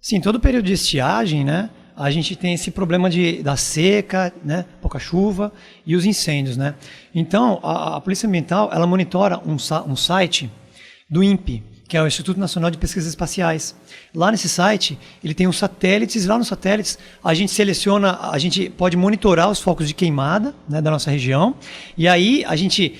Sim, todo período de estiagem, né, a gente tem esse problema da seca, né, pouca chuva e os incêndios, né. Então, a Polícia Ambiental, ela monitora um site do INPE, que é o Instituto Nacional de Pesquisas Espaciais. Lá nesse site, ele tem os satélites, e lá nos satélites a gente seleciona, a gente pode monitorar os focos de queimada, né, da nossa região, e aí a gente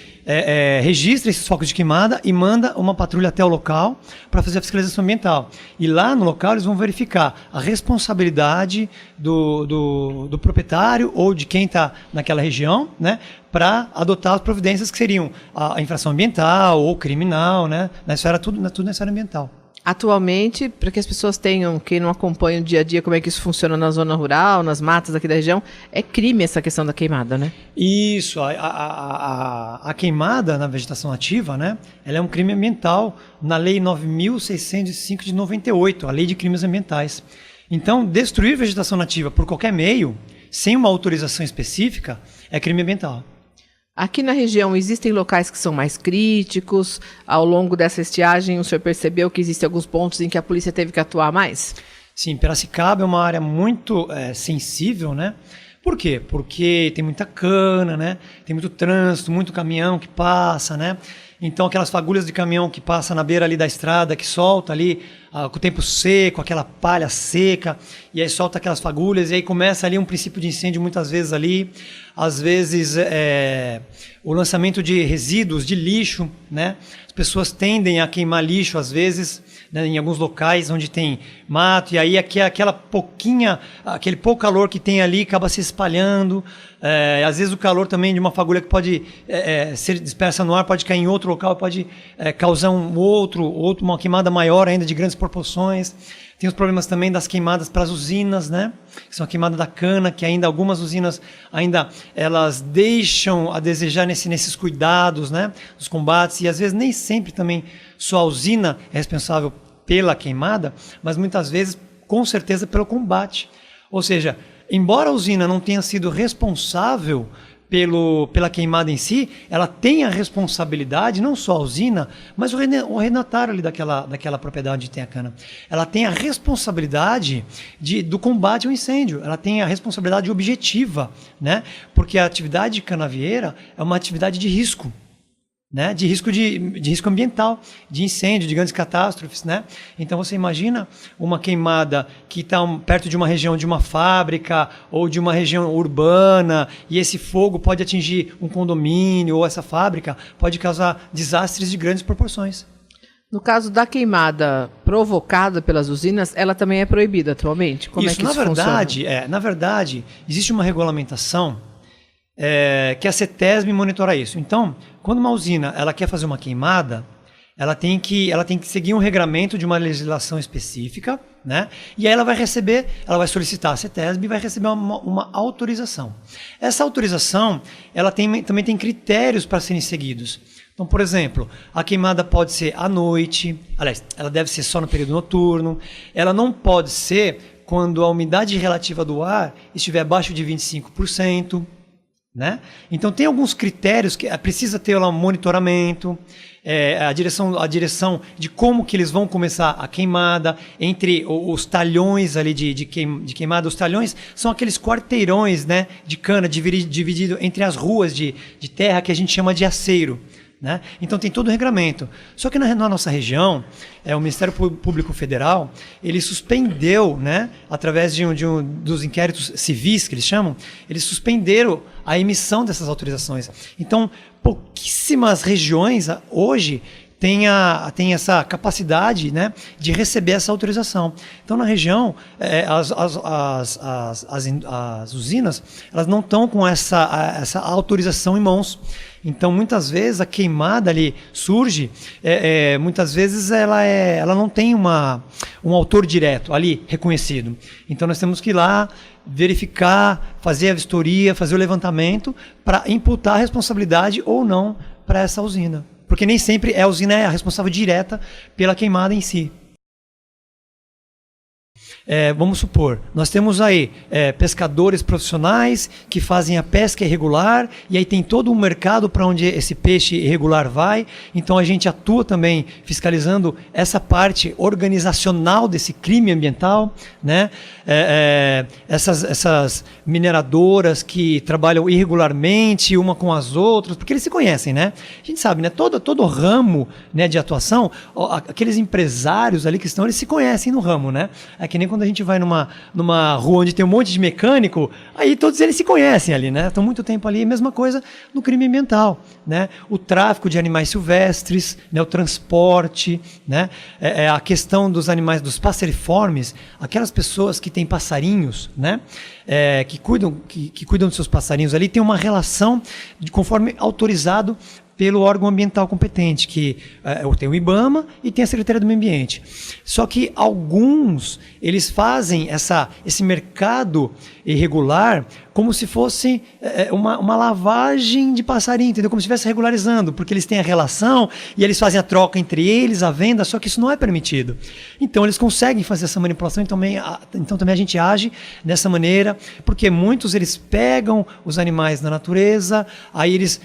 registra esses focos de queimada e manda uma patrulha até o local para fazer a fiscalização ambiental. E lá no local eles vão verificar a responsabilidade do proprietário ou de quem está naquela região, né, para adotar as providências que seriam a infração ambiental ou criminal, né, na esfera, tudo na esfera ambiental. Atualmente, para que as pessoas tenham, quem não acompanha o dia a dia, como é que isso funciona na zona rural, nas matas aqui da região, é crime essa questão da queimada, né? Isso, a queimada na vegetação ativa, né, ela é um crime ambiental na Lei 9.605 de 98, a Lei de Crimes Ambientais. Então, destruir vegetação nativa por qualquer meio, sem uma autorização específica, é crime ambiental. Aqui na região existem locais que são mais críticos. Ao longo dessa estiagem, o senhor percebeu que existem alguns pontos em que a polícia teve que atuar mais? Sim, Piracicaba é uma área muito sensível, né? Por quê? Porque tem muita cana, né? Tem muito trânsito, muito caminhão que passa, né? Então aquelas fagulhas de caminhão que passa na beira ali da estrada, que solta ali com o tempo seco, aquela palha seca, e aí solta aquelas fagulhas, e aí começa ali um princípio de incêndio muitas vezes ali. Às vezes o lançamento de resíduos, de lixo, né? As pessoas tendem a queimar lixo às vezes, né, em alguns locais onde tem mato, e aí aquele pouco calor que tem ali acaba se espalhando. Às vezes o calor também de uma fagulha que pode ser dispersa no ar, pode cair em outro local, pode causar uma queimada maior ainda de grandes proporções. Tem os problemas também das queimadas para as usinas, né? Que são a queimada da cana, que ainda algumas usinas elas deixam a desejar nesses cuidados, né? Dos combates, e às vezes nem sempre também só a usina é responsável pela queimada, mas muitas vezes, com certeza, pelo combate. Ou seja, embora a usina não tenha sido responsável pela queimada em si, ela tem a responsabilidade, não só a usina, mas o renatário ali daquela propriedade onde tem a cana. Ela tem a responsabilidade do combate ao incêndio, ela tem a responsabilidade objetiva, né? Porque a atividade de canavieira é uma atividade de risco. Né, de risco ambiental, de incêndio, de grandes catástrofes, né? Então você imagina uma queimada que está perto de uma região de uma fábrica ou de uma região urbana, e esse fogo pode atingir um condomínio ou essa fábrica, pode causar desastres de grandes proporções. No caso da queimada provocada pelas usinas, ela também é proibida atualmente? Como é que isso funciona? Na verdade, existe uma regulamentação que a CETESB monitora isso. Então, quando uma usina ela quer fazer uma queimada, ela tem que seguir um regramento de uma legislação específica, né? E aí ela vai solicitar a CETESB e vai receber uma autorização. Essa autorização, ela também tem critérios para serem seguidos. Então, por exemplo, a queimada pode ser à noite, aliás, ela deve ser só no período noturno, ela não pode ser quando a umidade relativa do ar estiver abaixo de 25%. Né? Então tem alguns critérios que precisa ter lá um monitoramento, a direção de como que eles vão começar a queimada, entre os talhões ali de queimada. Os talhões são aqueles quarteirões, né, de cana dividido entre as ruas de terra que a gente chama de aceiro. Né? Então tem todo o regramento. Só que na nossa região, o Ministério Público Federal, ele suspendeu, né, através dos inquéritos civis, que eles chamam, eles suspenderam a emissão dessas autorizações. Então, pouquíssimas regiões hoje têm essa capacidade, né, de receber essa autorização. Então, na região, as usinas elas não estão com essa autorização em mãos. Então, muitas vezes, a queimada ali surge, muitas vezes ela não tem um autor direto ali reconhecido. Então, nós temos que ir lá, verificar, fazer a vistoria, fazer o levantamento para imputar a responsabilidade ou não para essa usina. Porque nem sempre a usina é a responsável direta pela queimada em si. Vamos supor, nós temos aí pescadores profissionais que fazem a pesca irregular e aí tem todo um mercado para onde esse peixe irregular vai. Então a gente atua também fiscalizando essa parte organizacional desse crime ambiental, né? Essas mineradoras que trabalham irregularmente uma com as outras, porque eles se conhecem, né? A gente sabe, né? Todo ramo, né, de atuação, aqueles empresários ali que estão, eles se conhecem no ramo, né? É que nem quando a gente vai numa rua onde tem um monte de mecânico, aí todos eles se conhecem ali, né? Estão muito tempo ali, mesma coisa no crime ambiental, né? O tráfico de animais silvestres, né? O transporte, né? A questão dos animais, dos passeriformes, aquelas pessoas que têm passarinhos, né? Que cuidam dos seus passarinhos ali, tem uma relação conforme autorizado pelo órgão ambiental competente, que tem o IBAMA e tem a Secretaria do Meio Ambiente. Só que alguns, eles fazem esse mercado irregular como se fosse uma lavagem de passarinho, entendeu? Como se estivesse regularizando, porque eles têm a relação e eles fazem a troca entre eles, a venda, só que isso não é permitido. Então eles conseguem fazer essa manipulação, então também a gente age dessa maneira, porque muitos eles pegam os animais na natureza, aí eles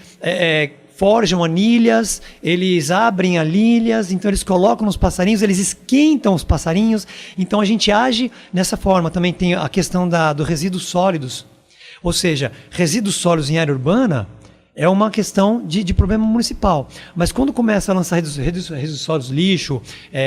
forjam anilhas, eles abrem anilhas, então eles colocam nos passarinhos, eles esquentam os passarinhos, então a gente age nessa forma. Também tem a questão do resíduos sólidos, ou seja, resíduos sólidos em área urbana é uma questão de problema municipal, mas quando começa a lançar resíduos sólidos, lixo,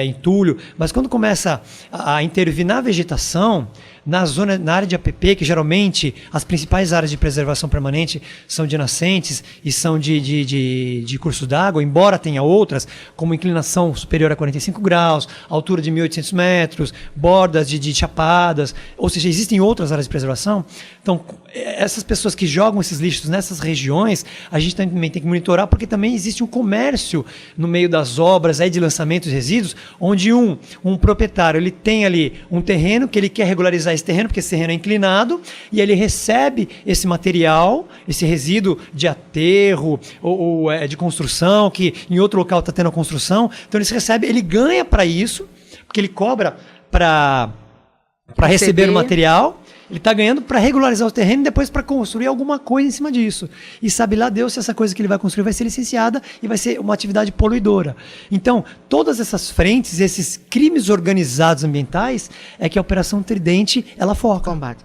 entulho, mas quando começa a intervir na vegetação, na área de APP, que geralmente as principais áreas de preservação permanente são de nascentes e são de curso d'água, embora tenha outras, como inclinação superior a 45 graus, altura de 1.800 metros, bordas de chapadas, ou seja, existem outras áreas de preservação. Então, essas pessoas que jogam esses lixos nessas regiões, a gente também tem que monitorar, porque também existe um comércio no meio das obras aí de lançamento de resíduos, onde um proprietário ele tem ali um terreno que ele quer regularizar esse terreno, porque esse terreno é inclinado, e ele recebe esse material, esse resíduo de aterro ou de construção, que em outro local está tendo a construção, então ele ganha para isso, porque ele cobra para receber o material, ele está ganhando para regularizar o terreno e depois para construir alguma coisa em cima disso. E sabe lá Deus se essa coisa que ele vai construir vai ser licenciada e vai ser uma atividade poluidora. Então, todas essas frentes, esses crimes organizados ambientais, é que a Operação Tridente, ela foca. Combate.